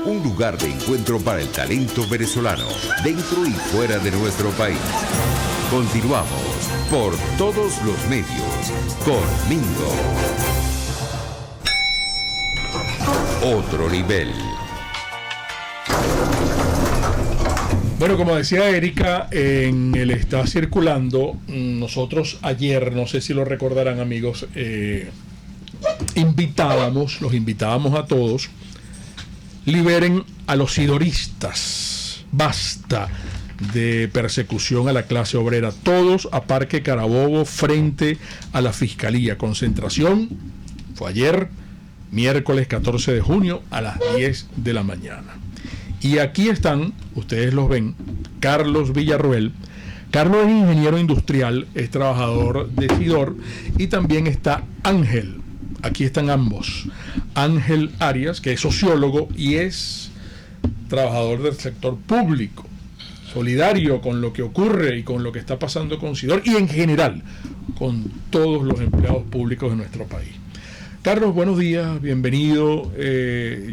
un lugar de encuentro para el talento venezolano, dentro y fuera de nuestro país. Continuamos por todos los medios con Mingo. Otro nivel. Bueno, como decía Erika, en el Está Circulando, nosotros ayer, no sé si lo recordarán amigos, los invitábamos a todos, liberen a los sidoristas, basta de persecución a la clase obrera, todos a Parque Carabobo frente a la Fiscalía. Concentración fue ayer, miércoles 14 de junio a las 10 de la mañana. Y aquí están, ustedes los ven, Carlos Villarroel. Carlos es ingeniero industrial, es trabajador de Sidor, y también está Ángel. Aquí están ambos. Ángel Arias, que es sociólogo y es trabajador del sector público, solidario con lo que ocurre y con lo que está pasando con Sidor y en general con todos los empleados públicos de nuestro país. Carlos, buenos días, bienvenido.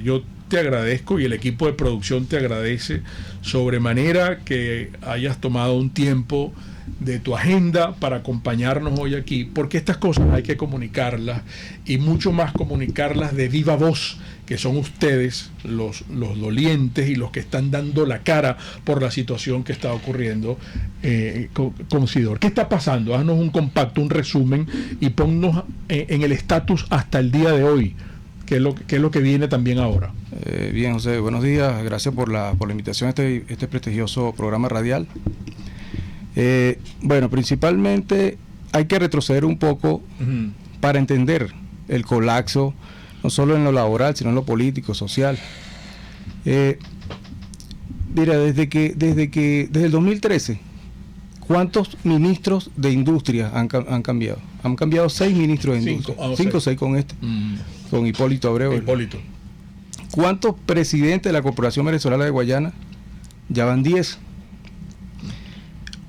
Yo te agradezco y el equipo de producción te agradece sobremanera que hayas tomado un tiempo de tu agenda para acompañarnos hoy aquí, porque estas cosas hay que comunicarlas y mucho más comunicarlas de viva voz, que son ustedes los dolientes y los que están dando la cara por la situación que está ocurriendo con Sidor. ¿Qué está pasando? Haznos un compacto, un resumen y ponnos en el estatus hasta el día de hoy. ¿Qué es lo que viene también ahora? Bien, José, buenos días. Gracias por la invitación a este prestigioso programa radial. Bueno, principalmente hay que retroceder un poco para entender el colapso, no solo en lo laboral, sino en lo político, social. Mira, desde el 2013, ¿cuántos ministros de industria han cambiado? Han cambiado 6 ministros de industria. 5 o 6 con este. Con Hipólito Abreu. ¿Cuántos presidentes de la Corporación Venezolana de Guayana? Ya van 10.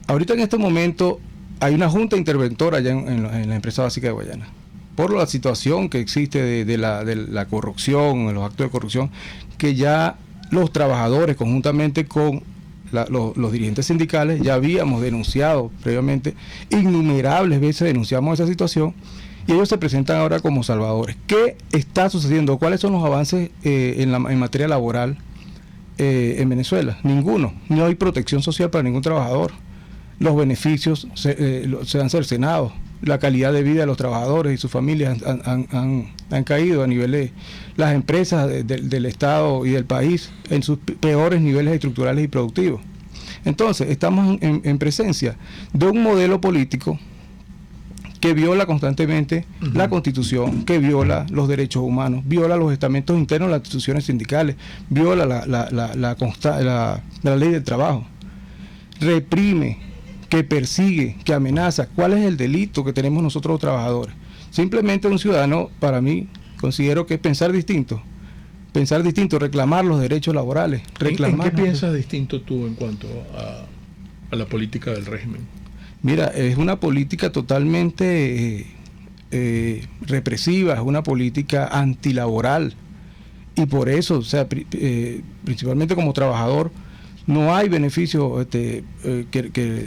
Ahorita en este momento hay una junta interventora allá en la empresa básica de Guayana, por la situación que existe de la corrupción, de los actos de corrupción, que ya los trabajadores conjuntamente con los dirigentes sindicales ya habíamos denunciado previamente, innumerables veces denunciamos esa situación, y ellos se presentan ahora como salvadores. ¿Qué está sucediendo? ¿Cuáles son los avances en materia laboral en Venezuela? Ninguno. No hay protección social para ningún trabajador. Los beneficios se han cercenado. La calidad de vida de los trabajadores y sus familias han caído a nivel de las empresas del Estado y del país en sus peores niveles estructurales y productivos. Entonces, estamos en presencia de un modelo político que viola constantemente la Constitución, que viola los derechos humanos, viola los estamentos internos de las instituciones sindicales, viola la ley del trabajo, reprime, que persigue, que amenaza. ¿Cuál es el delito que tenemos nosotros los trabajadores? Simplemente un ciudadano, para mí, considero que es pensar distinto, reclamar los derechos laborales. ¿En qué piensas distinto tú en cuanto a la política del régimen? Mira, es una política totalmente represiva, es una política antilaboral, y por eso, o sea, principalmente como trabajador, no hay beneficio, que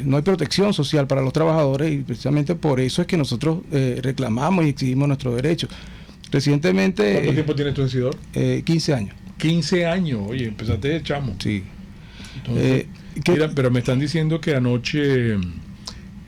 no hay protección social para los trabajadores, y precisamente por eso es que nosotros reclamamos y exigimos nuestros derechos. Recientemente... ¿Cuánto tiempo tienes tú en Sidor? 15 años. 15 años, oye, empezaste de chamo. Sí. Entonces, mira, pero me están diciendo que anoche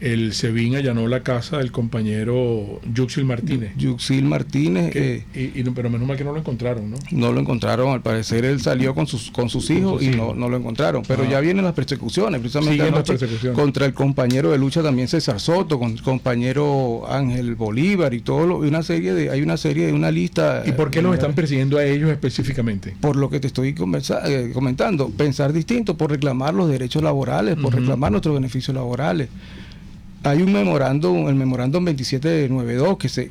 el SEBIN allanó la casa del compañero Yuxil Martínez. Pero menos mal que no lo encontraron, ¿no? No lo encontraron, al parecer él salió con sus hijos y no lo encontraron. Pero ya vienen las persecuciones, precisamente anoche, contra el compañero de lucha también César Soto, con el compañero Ángel Bolívar y todo hay una lista. ¿Y por qué los están persiguiendo a ellos específicamente? Por lo que te estoy comentando, pensar distinto, por reclamar los derechos laborales, por reclamar nuestros beneficios laborales. Hay un memorándum, el memorándum 2792, que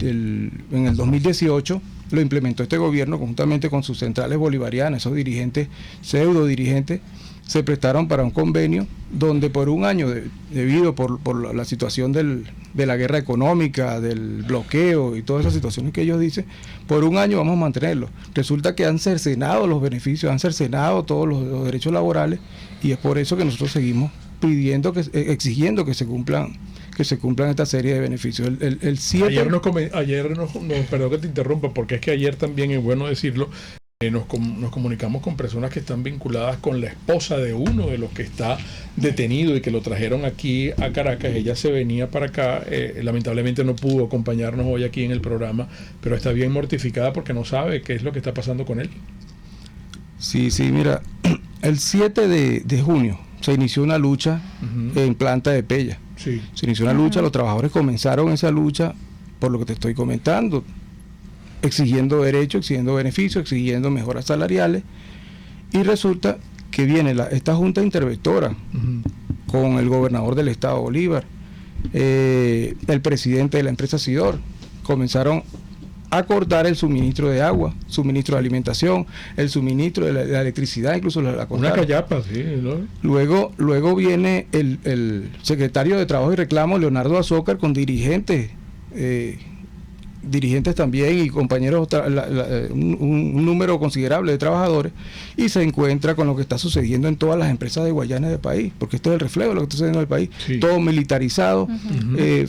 en el 2018 lo implementó este gobierno conjuntamente con sus centrales bolivarianas, esos dirigentes, pseudo dirigentes, se prestaron para un convenio donde por un año, debido por la situación de la guerra económica, del bloqueo y todas esas situaciones que ellos dicen, por un año vamos a mantenerlo. Resulta que han cercenado los beneficios, han cercenado todos los derechos laborales, y es por eso que nosotros seguimos pidiendo, exigiendo que se cumplan esta serie de beneficios. El 7... Perdón que te interrumpa, porque es que ayer también, es bueno decirlo, nos comunicamos con personas que están vinculadas con la esposa de uno de los que está detenido y que lo trajeron aquí a Caracas. Ella se venía para acá, lamentablemente no pudo acompañarnos hoy aquí en el programa, pero está bien mortificada porque no sabe qué es lo que está pasando con él. Sí, mira, el 7 de junio se inició una lucha en Planta de Pella. Sí. Se inició una lucha, los trabajadores comenzaron esa lucha por lo que te estoy comentando, exigiendo derechos, exigiendo beneficios, exigiendo mejoras salariales, y resulta que viene esta junta interventora con el gobernador del estado Bolívar, el presidente de la empresa Sidor, comenzaron a cortar el suministro de agua, suministro de alimentación, el suministro de la electricidad, incluso la cortaron. Una callapa, sí, ¿no? Luego viene el secretario de Trabajo y Reclamo, Leonardo Azócar, con dirigentes también y compañeros, un número considerable de trabajadores, y se encuentra con lo que está sucediendo en todas las empresas de Guayana del país, porque esto es el reflejo de lo que está sucediendo en el país. Sí. Todo militarizado,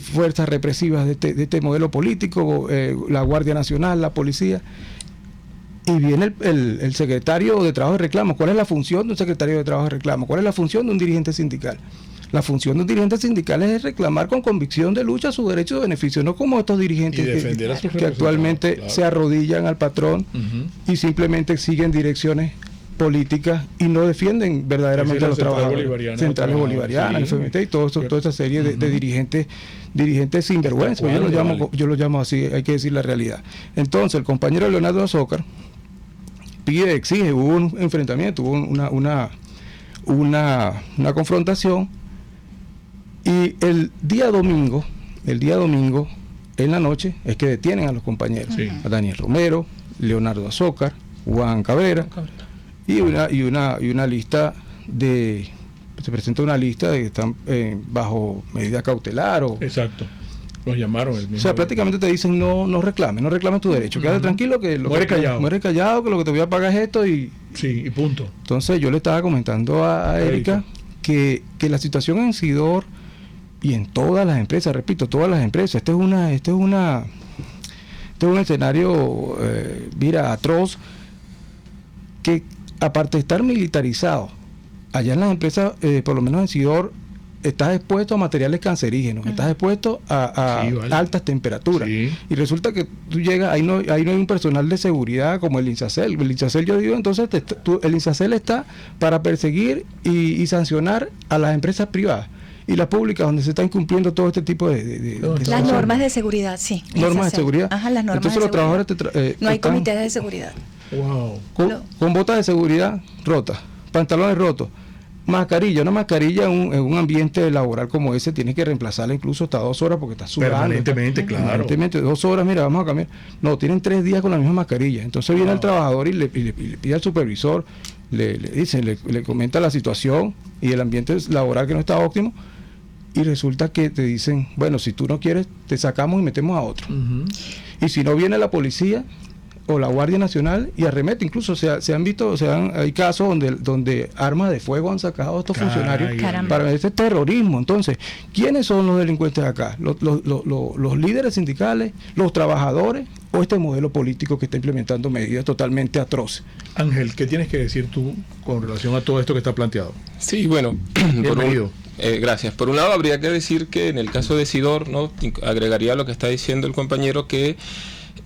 fuerzas represivas de este modelo político, la Guardia Nacional, la policía. Y viene el secretario de Trabajo y Reclamo. ¿Cuál es la función de un secretario de Trabajo y Reclamo? ¿Cuál es la función de un dirigente sindical? La función de un dirigente sindical es reclamar con convicción de lucha sus derechos y beneficios, no como estos dirigentes que actualmente se arrodillan al patrón y simplemente siguen direcciones políticas y no defienden verdaderamente a los trabajadores. Centrales Bolivarianas, sí. FMT y toda esa serie de dirigentes sinvergüenza. Yo lo llamo así, hay que decir la realidad. Entonces, el compañero Leonardo Azócar exige, hubo un enfrentamiento, hubo una confrontación. Y el día domingo, en la noche, es que detienen a los compañeros, a Daniel Romero, Leonardo Azócar, Juan Cabrera, y una lista se presenta una lista de que están bajo medida cautelar. Exacto. Los llamaron el mismo. O sea, prácticamente te dicen no reclames tu derecho. Quédate tranquilo que muere callado, que lo que te voy a pagar es esto y punto. Entonces yo le estaba comentando a Erika que la situación en Sidor y en todas las empresas, repito, todas las empresas, este es un escenario atroz, que aparte de estar militarizado, allá en las empresas, por lo menos en Sidor, estás expuesto a materiales cancerígenos, estás expuesto a altas temperaturas, y resulta que tú llegas, ahí no hay un personal de seguridad como el INSACEL. El INSACEL, yo digo, entonces el INSACEL está para perseguir y sancionar a las empresas privadas y las públicas donde se está incumpliendo todo este tipo de las normas de seguridad, sí. Normas de seguridad. Ajá, las normas entonces de los trabajadores no hay comités de seguridad. Wow. Con botas de seguridad rotas, pantalones rotos, mascarilla. Una mascarilla en un ambiente laboral como ese tiene que reemplazarla incluso hasta 2 horas porque está sudando. Permanentemente, claro. Permanentemente, 2 horas, mira, vamos a cambiar. No, tienen 3 días con la misma mascarilla. Entonces viene el trabajador y le pide al supervisor, le comenta la situación y el ambiente laboral que no está óptimo, y resulta que te dicen, bueno, si tú no quieres, te sacamos y metemos a otro. Y si no, viene la policía o la Guardia Nacional y arremete. Incluso se han visto, hay casos donde armas de fuego han sacado a estos funcionarios para este terrorismo. Entonces, ¿quiénes son los delincuentes acá? ¿Los líderes sindicales, los trabajadores o este modelo político que está implementando medidas totalmente atroces? Ángel, ¿qué tienes que decir tú con relación a todo esto que está planteado? Sí, bueno, gracias. Por un lado, habría que decir que en el caso de Sidor, ¿no?, agregaría lo que está diciendo el compañero, que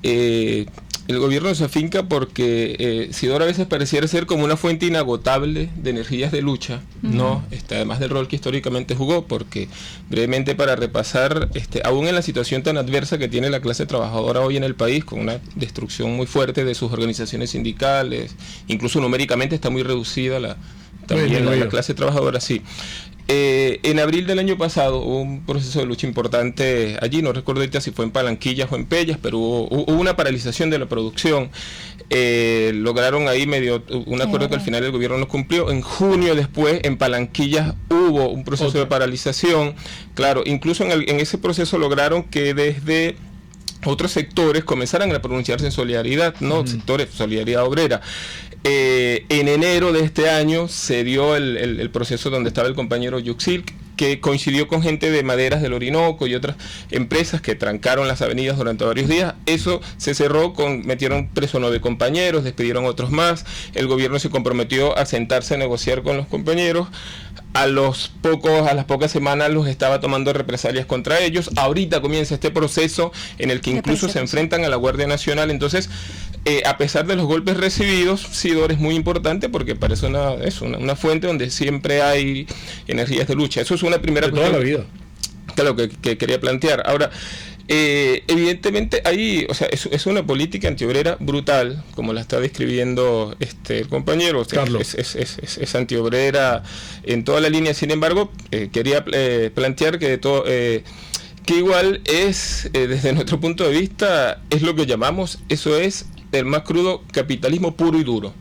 el gobierno se afinca porque Sidor a veces pareciera ser como una fuente inagotable de energías de lucha, ¿no? Además del rol que históricamente jugó, porque brevemente para repasar, aún en la situación tan adversa que tiene la clase trabajadora hoy en el país, con una destrucción muy fuerte de sus organizaciones sindicales, incluso numéricamente está muy reducida también la clase trabajadora, sí. En abril del año pasado hubo un proceso de lucha importante allí, no recuerdo ahorita si fue en Palanquillas o en Pellas, pero hubo una paralización de la producción. Lograron ahí un acuerdo que al final el gobierno no cumplió. En junio después en Palanquillas hubo un proceso de paralización. Claro, incluso en ese proceso lograron que desde otros sectores comenzaran a pronunciarse en solidaridad, ¿no? Sectores, solidaridad obrera. En enero de este año se dio el proceso donde estaba el compañero Yuxil, que coincidió con gente de Maderas del Orinoco y otras empresas que trancaron las avenidas durante varios días. Eso se cerró, metieron preso 9 compañeros, despidieron otros más. El gobierno se comprometió a sentarse a negociar con los compañeros. A las pocas semanas los estaba tomando represalias contra ellos. Ahorita comienza este proceso en el que incluso se enfrentan a la Guardia Nacional. Entonces, a pesar de los golpes recibidos, Sidor es muy importante porque parece una fuente donde siempre hay energías de lucha. Eso es una primera cuestión. De toda la vida. Claro, que quería plantear. Ahora, evidentemente es una política antiobrera brutal, como la está describiendo el compañero. Carlos. Es antiobrera en toda la línea. Sin embargo, quería plantear que igual es, desde nuestro punto de vista, es lo que llamamos, eso es el más crudo capitalismo puro y duro.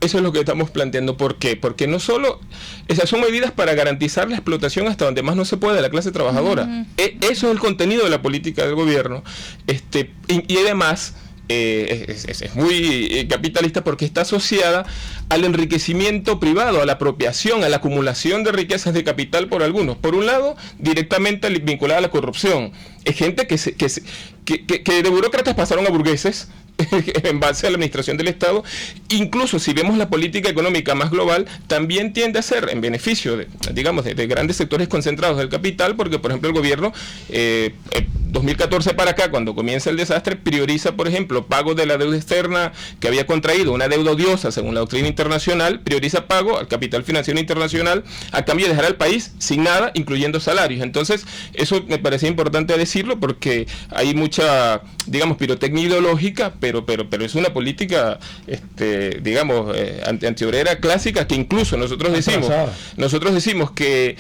Eso es lo que estamos planteando. ¿Por qué? Porque no solo esas son medidas para garantizar la explotación hasta donde más no se puede de la clase trabajadora. Eso es el contenido de la política del gobierno. Y además es muy capitalista porque está asociada al enriquecimiento privado, a la apropiación, a la acumulación de riquezas de capital por algunos. Por un lado, directamente vinculada a la corrupción. Es gente que de burócratas pasaron a burgueses en base a la administración del Estado. Incluso si vemos la política económica más global, también tiende a ser en beneficio de grandes sectores concentrados del capital, porque por ejemplo el gobierno 2014 para acá, cuando comienza el desastre, prioriza por ejemplo pago de la deuda externa que había contraído, una deuda odiosa según la doctrina internacional, prioriza pago al capital financiero internacional a cambio de dejar al país sin nada, incluyendo salarios. Entonces eso me parecía importante decirlo porque hay mucha pirotecnia ideológica, pero es una política antiobrera clásica, que incluso nosotros decimos que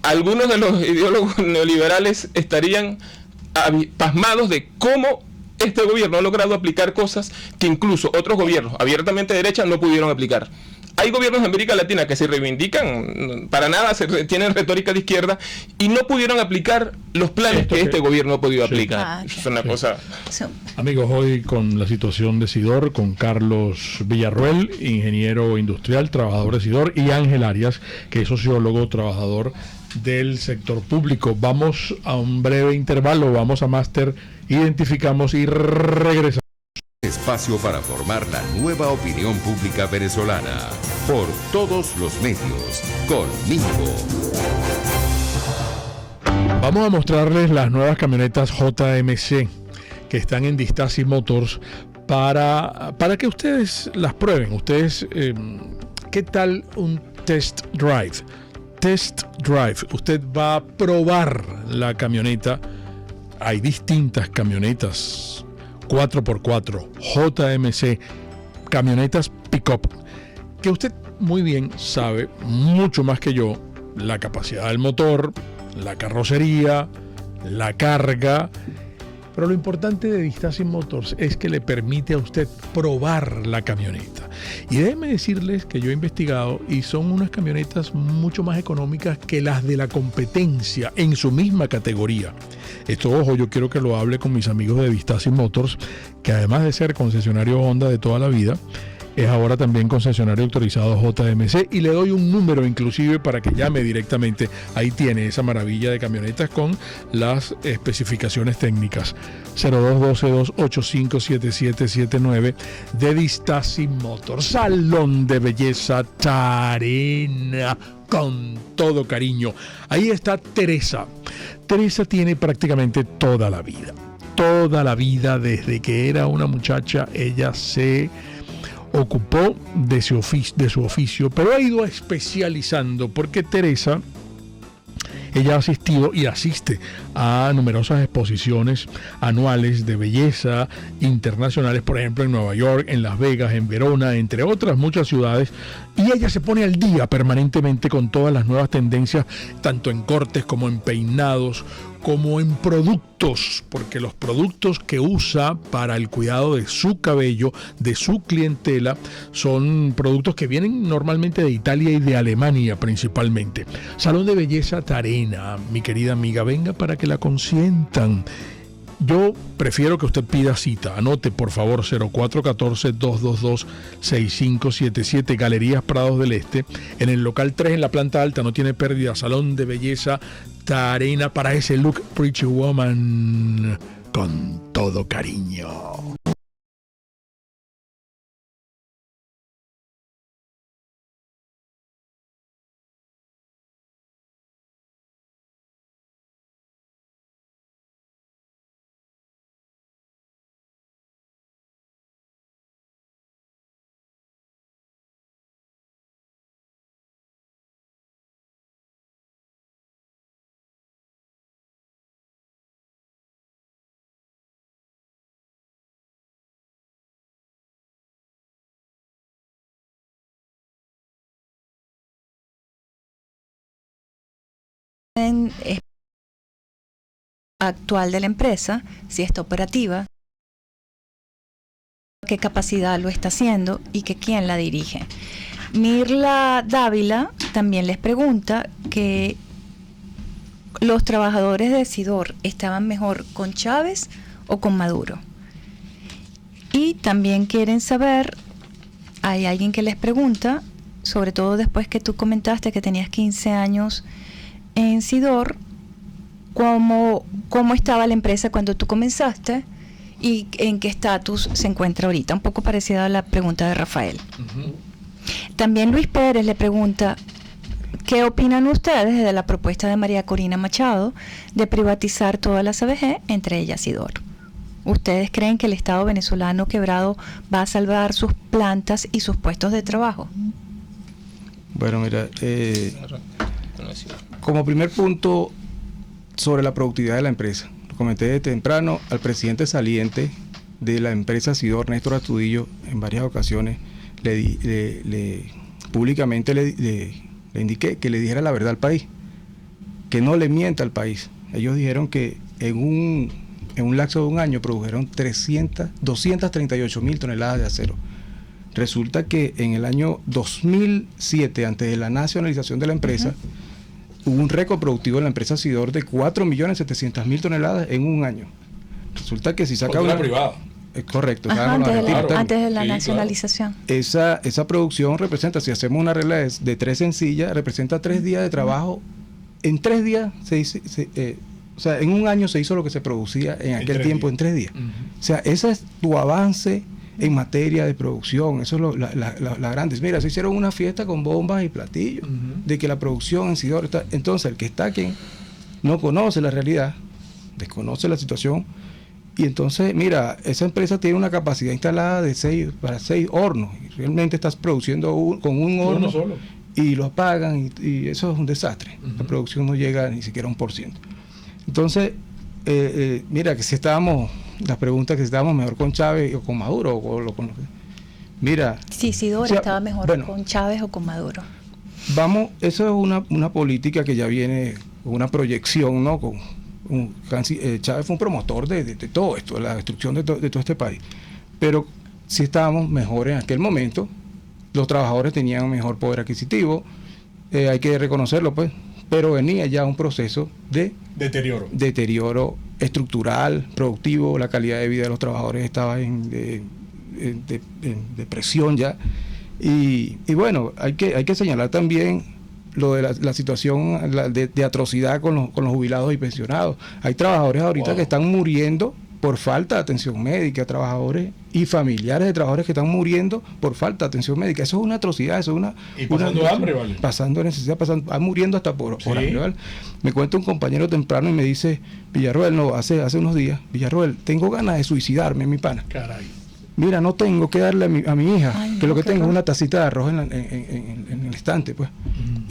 algunos de los ideólogos neoliberales estarían pasmados de cómo este gobierno ha logrado aplicar cosas que incluso otros gobiernos abiertamente de derecha no pudieron aplicar. Hay gobiernos de América Latina que se reivindican, para nada tienen retórica de izquierda y no pudieron aplicar los planes que este gobierno ha podido aplicar. Es una cosa. Amigos, hoy con la situación de Sidor, con Carlos Villarruel, ingeniero industrial, trabajador de Sidor, y Ángel Arias, que es sociólogo, trabajador del sector público. Vamos a un breve intervalo, vamos a Máster, identificamos y regresamos. Espacio para formar la nueva opinión pública venezolana por todos los medios con Mingo. Vamos a mostrarles las nuevas camionetas JMC que están en Distasis Motors para que ustedes las prueben. Ustedes, ¿qué tal un test drive? Test drive. Usted va a probar la camioneta. Hay distintas camionetas 4x4, JMC, camionetas pick-up, que usted muy bien sabe, mucho más que yo, la capacidad del motor, la carrocería, la carga, pero lo importante de Distasis Motors es que le permite a usted probar la camioneta. Y déjenme decirles que yo he investigado y son unas camionetas mucho más económicas que las de la competencia en su misma categoría. Esto, ojo, yo quiero que lo hable con mis amigos de Distasis Motors, que además de ser concesionario Honda de toda la vida, es ahora también concesionario autorizado JMC, y le doy un número inclusive para que llame directamente. Ahí tiene esa maravilla de camionetas con las especificaciones técnicas. 0212-285-7779 de Distasis Motors. Salón de belleza Tarena, con todo cariño. Ahí está Teresa. Teresa tiene prácticamente toda la vida. Toda la vida, desde que era una muchacha, ella se ocupó de su oficio, pero ha ido especializando, porque Teresa Ella ha asistido y asiste a numerosas exposiciones anuales de belleza internacionales, por ejemplo en Nueva York, en Las Vegas, en Verona, entre otras muchas ciudades, y ella se pone al día permanentemente con todas las nuevas tendencias, tanto en cortes como en peinados, como en productos, porque los productos que usa para el cuidado de su cabello, de su clientela, son productos que vienen normalmente de Italia y de Alemania principalmente. Salón de Belleza Tarena, mi querida amiga, venga para que la consientan. Yo prefiero que usted pida cita. Anote, por favor, 0414-222-6577, Galerías Prados del Este, en el local 3 en la planta alta, no tiene pérdida. Salón de Belleza Tarena, para ese look Pretty Woman con todo cariño. Actual de la empresa, si está operativa, qué capacidad lo está haciendo y que quién la dirige. Mirla Dávila también les pregunta que los trabajadores de Sidor estaban mejor con Chávez o con Maduro. Y también quieren saber, hay alguien que les pregunta, sobre todo después que tú comentaste que tenías 15 años en Sidor, cómo estaba la empresa cuando tú comenzaste y en qué estatus se encuentra ahorita, un poco parecida a la pregunta de Rafael. Uh-huh. También Luis Pérez le pregunta, ¿qué opinan ustedes de la propuesta de María Corina Machado de privatizar todas las ABG, entre ellas Sidor? ¿Ustedes creen que el Estado venezolano quebrado va a salvar sus plantas y sus puestos de trabajo? Bueno, mira, como primer punto, sobre la productividad de la empresa. Lo comenté de temprano al presidente saliente de la empresa Sidor, Néstor Astudillo, en varias ocasiones públicamente le indiqué que le dijera la verdad al país, que no le mienta al país. Ellos dijeron que en un lapso de un año produjeron 238,000 toneladas de acero. Resulta que en el año 2007, antes de la nacionalización de la empresa, hubo un récord productivo en la empresa Sidor de 4.700.000 toneladas en un año. Resulta que si saca una privada. Correcto. Ajá, antes de la nacionalización. Claro. Esa producción representa, si hacemos una regla de 3 sencilla, representa 3 días de trabajo. En 3 días, o sea, en un año se hizo lo que se producía en aquel tiempo en 3 días. O sea, ese es tu avance en materia de producción. Eso es la grande. Mira, se hicieron una fiesta con bombas y platillos de que la producción en Sidor está. Entonces, el que está aquí no conoce la realidad, desconoce la situación, y entonces, mira, esa empresa tiene una capacidad instalada de para 6 hornos, y realmente estás produciendo con un horno solo, y lo apagan, y eso es un desastre. La producción no llega ni siquiera a 1%. Entonces, mira, que si estábamos, la pregunta que si estábamos mejor con Chávez o con Maduro, mira. Sí, Sidor estaba mejor con Chávez o con Maduro. Vamos, eso es una política que ya viene con una proyección, ¿no? Chávez fue un promotor de todo esto, de la destrucción de todo este país. Pero si estábamos mejor en aquel momento, los trabajadores tenían mejor poder adquisitivo, hay que reconocerlo, pues. Pero venía ya un proceso de deterioro estructural, productivo, la calidad de vida de los trabajadores estaba en depresión ya. Y bueno, hay que señalar también lo de la situación de atrocidad con los jubilados y pensionados. Hay trabajadores ahorita que están muriendo por falta de atención médica, trabajadores y familiares de trabajadores que están muriendo por falta de atención médica. Eso es una atrocidad, eso es una... Y pasando hambre, ¿vale? Pasando necesidad, muriendo hasta por hambre, ¿vale? Me cuenta un compañero temprano y me dice, Villarroel, hace unos días, Villarroel, tengo ganas de suicidarme, mi pana. Caray. Mira, no tengo que darle a mi hija, que lo que tengo es una tacita de arroz en el estante, pues.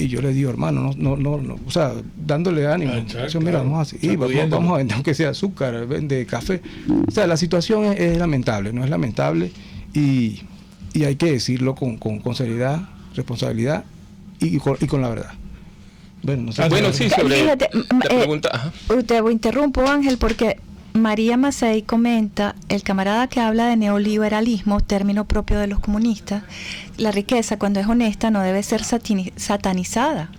Y yo le digo, hermano, no, o sea, dándole ánimo. Mira, vamos así, vamos a vender aunque sea azúcar, vende café. O sea, la situación es lamentable, no es lamentable, y hay que decirlo con seriedad, responsabilidad y con la verdad. Bueno, no sé. Bueno, sí, sobre Fíjate, la pregunta. Te interrumpo, Ángel, porque María Macei comenta, el camarada que habla de neoliberalismo, término propio de los comunistas, la riqueza cuando es honesta no debe ser satanizada.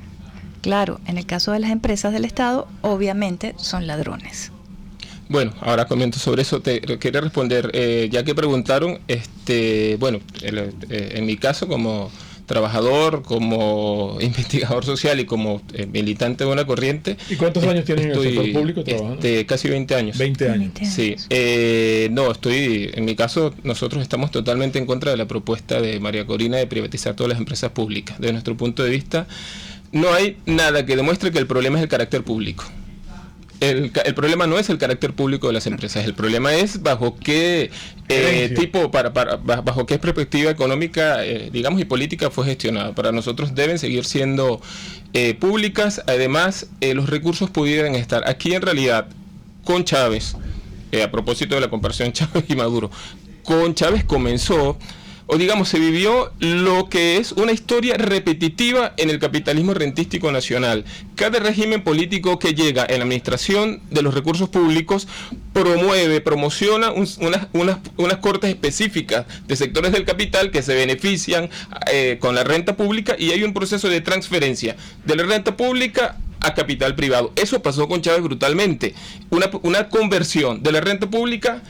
Claro, en el caso de las empresas del Estado, obviamente son ladrones. Bueno, ahora comento sobre eso. Te quería responder, ya que preguntaron, bueno, en mi caso como trabajador, como investigador social y como militante de una corriente. ¿Y cuántos años tienes en el sector público trabajando? Casi 20 años. 20 años. Sí. En mi caso, nosotros estamos totalmente en contra de la propuesta de María Corina de privatizar todas las empresas públicas. Desde nuestro punto de vista, no hay nada que demuestre que el problema es el carácter público. El problema no es el carácter público de las empresas, el problema es bajo qué bajo qué perspectiva económica, digamos, y política fue gestionada. Para nosotros deben seguir siendo públicas. Además, los recursos pudieran estar aquí en realidad con Chávez, a propósito de la comparación Chávez y Maduro. Con Chávez comenzó, o digamos, se vivió lo que es una historia repetitiva en el capitalismo rentístico nacional. Cada régimen político que llega en la administración de los recursos públicos promociona unas cortes específicas de sectores del capital que se benefician con la renta pública, y hay un proceso de transferencia de la renta pública a capital privado. Eso pasó con Chávez brutalmente. Una conversión de la renta pública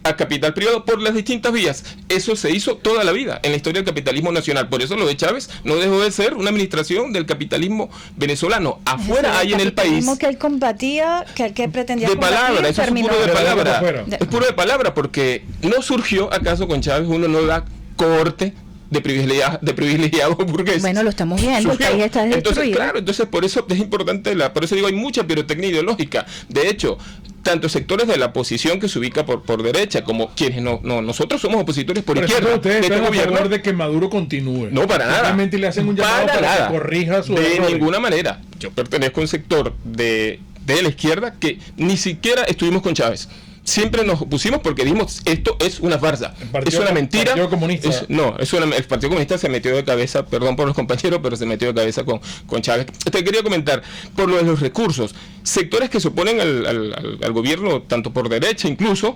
a capital privado por las distintas vías. Eso se hizo toda la vida en la historia del capitalismo nacional. Por eso lo de Chávez no dejó de ser una administración del capitalismo venezolano. Afuera hay en el país que él combatía, que pretendía de palabra, eso es puro de palabra. Es puro de palabra, porque no surgió acaso con Chávez una nueva cohorte de privilegiados burgueses. Bueno, lo estamos viendo, el país está destruido. Entonces por eso es importante, por eso digo, hay mucha pirotecnia ideológica. De hecho, tanto sectores de la oposición que se ubica por derecha, como quienes nosotros somos opositores por izquierda. ¿Ustedes están a favor de que Maduro continúe? No, para nada. Realmente le hacen un llamado para que corrija su error. De ninguna manera. Yo pertenezco a un sector de la izquierda que ni siquiera estuvimos con Chávez. Siempre nos opusimos porque dijimos, esto es una farsa, es una mentira. ¿El Partido Comunista? El Partido Comunista se metió de cabeza, perdón por los compañeros, pero se metió de cabeza con Chávez. Te quería comentar, por lo de los recursos, sectores que se oponen al gobierno, tanto por derecha incluso,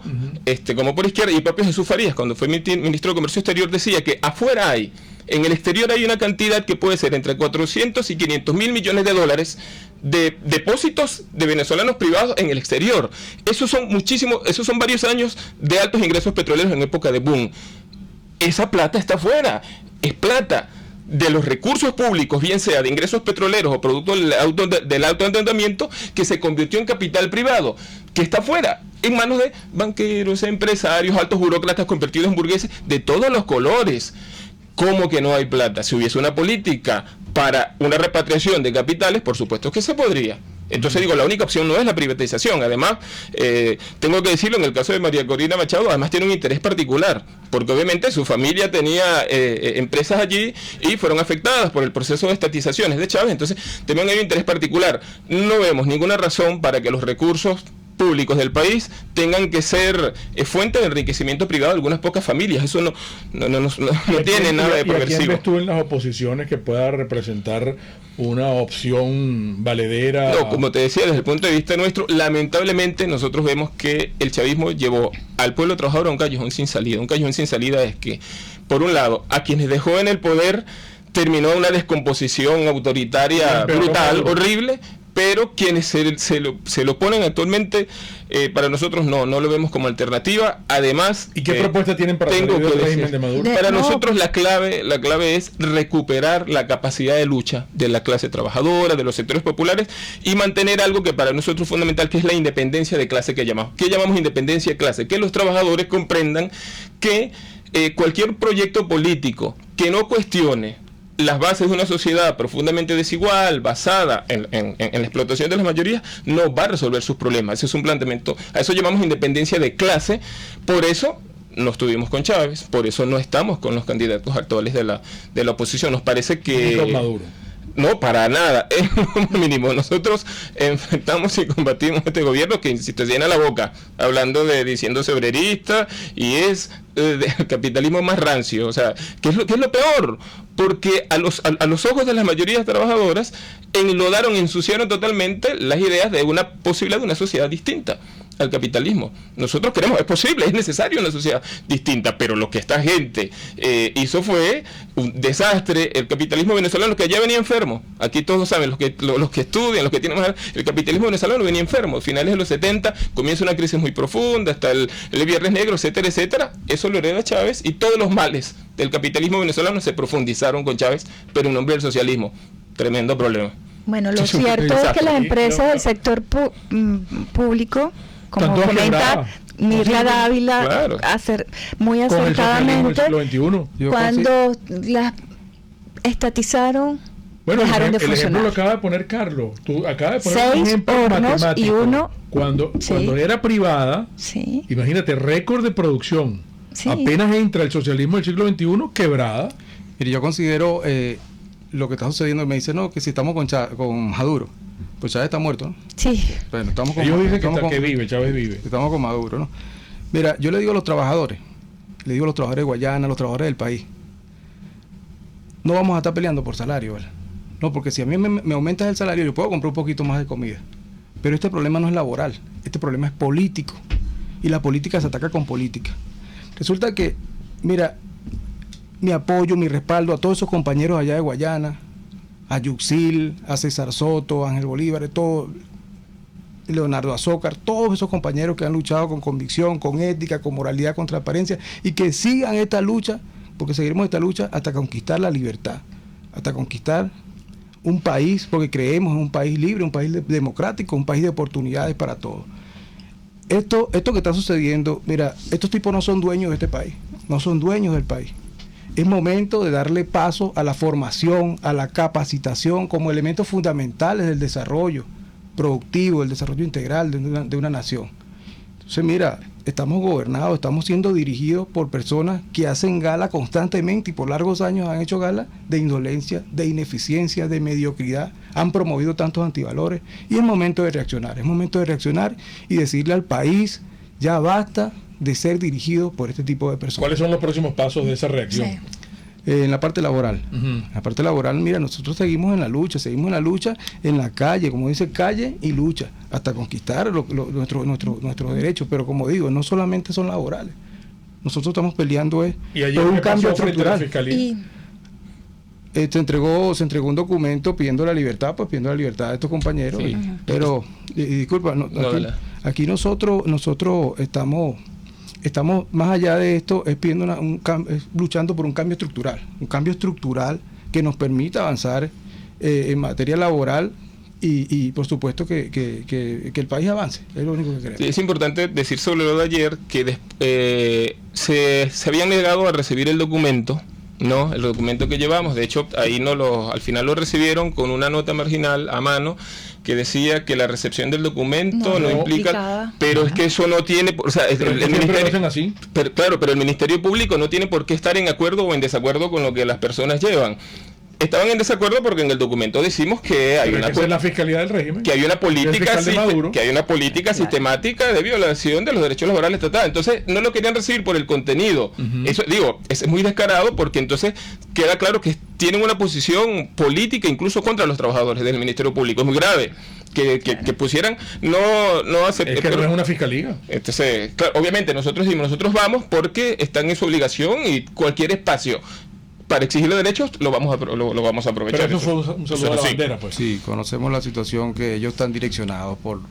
como por izquierda, y el propio Jesús Farías, cuando fue ministro de Comercio Exterior, decía que afuera en el exterior hay una cantidad que puede ser entre 400 y 500 mil millones de dólares de depósitos de venezolanos privados en el exterior. Esos son varios años de altos ingresos petroleros en época de boom. Esa plata está afuera, es plata de los recursos públicos, bien sea de ingresos petroleros o producto del autoendeudamiento, que se convirtió en capital privado, que está afuera, en manos de banqueros, empresarios, altos burócratas convertidos en burgueses de todos los colores. ¿Cómo que no hay plata? Si hubiese una política para una repatriación de capitales, por supuesto que se podría. Entonces digo, la única opción no es la privatización. Además, tengo que decirlo, en el caso de María Corina Machado, además tiene un interés particular, porque obviamente su familia tenía empresas allí y fueron afectadas por el proceso de estatizaciones de Chávez. Entonces también hay un interés particular. No vemos ninguna razón para que los recursos públicos del país tengan que ser fuente de enriquecimiento privado de algunas pocas familias. Eso no tiene nada de progresivo. ¿Y a quién ves tú en las oposiciones que pueda representar una opción valedera? No, como te decía, desde el punto de vista nuestro, lamentablemente nosotros vemos que el chavismo llevó al pueblo trabajador a un callejón sin salida. Un callejón sin salida es que, por un lado, a quienes dejó en el poder terminó una descomposición autoritaria brutal, horrible, pero quienes se lo ponen actualmente, para nosotros no lo vemos como alternativa. Además, ¿y qué propuesta tienen para el régimen de Maduro? Para nosotros la clave es recuperar la capacidad de lucha de la clase trabajadora, de los sectores populares, y mantener algo que para nosotros es fundamental, que es la independencia de clase que llamamos. ¿Qué llamamos independencia de clase? Que los trabajadores comprendan que cualquier proyecto político que no cuestione las bases de una sociedad profundamente desigual, basada en la explotación de las mayorías, no va a resolver sus problemas. Ese es un planteamiento, a eso llamamos independencia de clase. Por eso no estuvimos con Chávez, por eso no estamos con los candidatos actuales de la oposición. Nos parece que... Ni con Maduro. No, para nada, es lo mínimo. Nosotros enfrentamos y combatimos este gobierno que se te llena la boca hablando diciéndose obrerista y es el capitalismo más rancio. O sea, ¿qué es lo peor? Porque a los ojos de las mayorías trabajadoras ensuciaron totalmente las ideas de una posibilidad de una sociedad distinta al capitalismo. Nosotros queremos, es posible, es necesario una sociedad distinta, pero lo que esta gente hizo fue un desastre. El capitalismo venezolano, que ya venía enfermo, aquí todos saben, los que estudian, los que tienen más, el capitalismo venezolano venía enfermo. A finales de los 70 comienza una crisis muy profunda, hasta el Viernes Negro, etcétera, etcétera. Eso lo hereda Chávez, y todos los males del capitalismo venezolano se profundizaron con Chávez, pero en nombre del socialismo. Tremendo problema. Bueno, lo cierto es que las empresas del sector público, como comenta Mirla Dávila, claro, muy acertadamente, cuando las estatizaron, dejaron de funcionar. El ejemplo lo acaba de poner Carlos. Tú acabas de poner 6 un ejemplo hornos matemático. Y uno, cuando era privada, sí, imagínate, récord de producción. Sí. Apenas entra el socialismo del siglo XXI, quebrada. Mire, yo considero lo que está sucediendo. Me dice, no, que si estamos con Maduro, pues Chávez está muerto, ¿no? Sí. Bueno, estamos con, ellos dicen que vive, Chávez vive. Estamos con Maduro, ¿no? Mira, yo le digo a los trabajadores, de Guayana, a los trabajadores del país, no vamos a estar peleando por salario, ¿vale? No, porque si a mí me aumentas el salario, yo puedo comprar un poquito más de comida. Pero este problema no es laboral, este problema es político. Y la política se ataca con política. Resulta que, mira, mi apoyo, mi respaldo a todos esos compañeros allá de Guayana, a Yuxil, a César Soto, a Ángel Bolívar, Leonardo Azócar, todos esos compañeros que han luchado con convicción, con ética, con moralidad, con transparencia, y que sigan esta lucha, porque seguiremos esta lucha hasta conquistar la libertad, hasta conquistar un país, porque creemos en un país libre, un país democrático, un país de oportunidades para todos. Esto que está sucediendo, mira, estos tipos no son dueños de este país, no son dueños del país. Es momento de darle paso a la formación, a la capacitación como elementos fundamentales del desarrollo productivo, del desarrollo integral de una nación. Entonces, mira, estamos gobernados, estamos siendo dirigidos por personas que hacen gala constantemente y por largos años han hecho gala de indolencia, de ineficiencia, de mediocridad, han promovido tantos antivalores y es momento de reaccionar y decirle al país, ya basta de ser dirigido por este tipo de personas. ¿Cuáles son los próximos pasos de esa reacción? Sí. En la parte laboral. En la parte laboral, mira, nosotros seguimos en la lucha en la calle, como dice, calle y lucha, hasta conquistar nuestros derechos. Pero como digo, no solamente son laborales. Nosotros estamos peleando por un cambio estructural. Se entregó un documento pidiendo la libertad de estos compañeros. Sí. Pero, disculpa, aquí nosotros estamos más allá de esto, es pidiendo luchando por un cambio estructural que nos permita avanzar en materia laboral y por supuesto que el país avance, es lo único que queremos. Sí, es importante decir sobre lo de ayer que se habían negado a recibir el documento, ¿no? El documento que llevamos, de hecho ahí al final lo recibieron con una nota marginal a mano que decía que la recepción del documento no implica, pero es que eso no tiene, o sea, el ministerio, así. Pero el Ministerio Público no tiene por qué estar en acuerdo o en desacuerdo con lo que las personas llevan. Estaban en desacuerdo porque en el documento decimos que hay la fiscalía del régimen, que hay una política sistemática de violación de los derechos laborales estatales. Entonces no lo querían recibir por el contenido. Eso es muy descarado, porque entonces queda claro que tienen una posición política incluso contra los trabajadores del Ministerio Público. Es muy grave que pusieran no aceptar. Es que no es una fiscalía. Entonces, claro, obviamente nosotros vamos porque están en su obligación, y cualquier espacio para exigir los derechos lo vamos a aprovechar. Pero eso fue un saludo a la bandera, pues. Sí, conocemos la situación, que ellos están direccionados por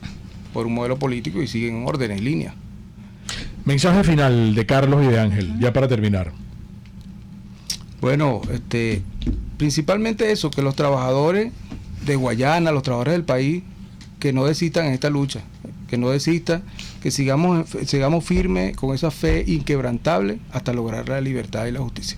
un modelo político y siguen órdenes, líneas. Mensaje final de Carlos y de Ángel, ya para terminar. Bueno, principalmente eso, que los trabajadores de Guayana, los trabajadores del país, que no desistan en esta lucha, que no desistan, que sigamos firmes con esa fe inquebrantable hasta lograr la libertad y la justicia.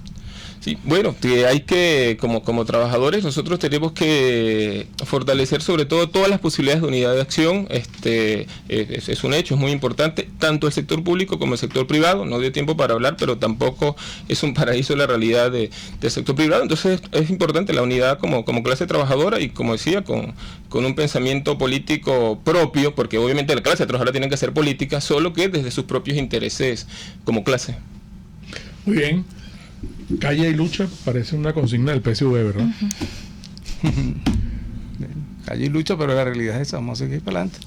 Sí, bueno, que hay que, como trabajadores, nosotros tenemos que fortalecer sobre todo todas las posibilidades de unidad de acción. Es un hecho, es muy importante, tanto el sector público como el sector privado. No dio tiempo para hablar, pero tampoco es un paraíso la realidad del sector privado. Entonces es importante la unidad como clase trabajadora y, como decía, con un pensamiento político propio, porque obviamente la clase trabajadora tiene que hacer política, solo que desde sus propios intereses como clase. Muy bien. Calle y lucha parece una consigna del PSV, ¿verdad? Calle y lucha, pero la realidad es esa, vamos a seguir para adelante.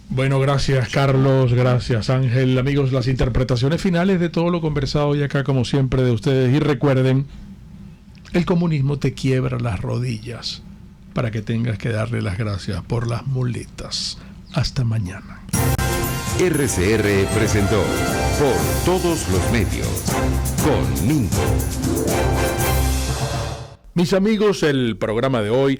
Bueno, gracias Carlos, gracias Ángel. Amigos, las interpretaciones finales de todo lo conversado hoy acá, como siempre, de ustedes. Y recuerden, el comunismo te quiebra las rodillas para que tengas que darle las gracias por las muletas. Hasta mañana. RCR presentó Por Todos los Medios con Mingo. Mis amigos, el programa de hoy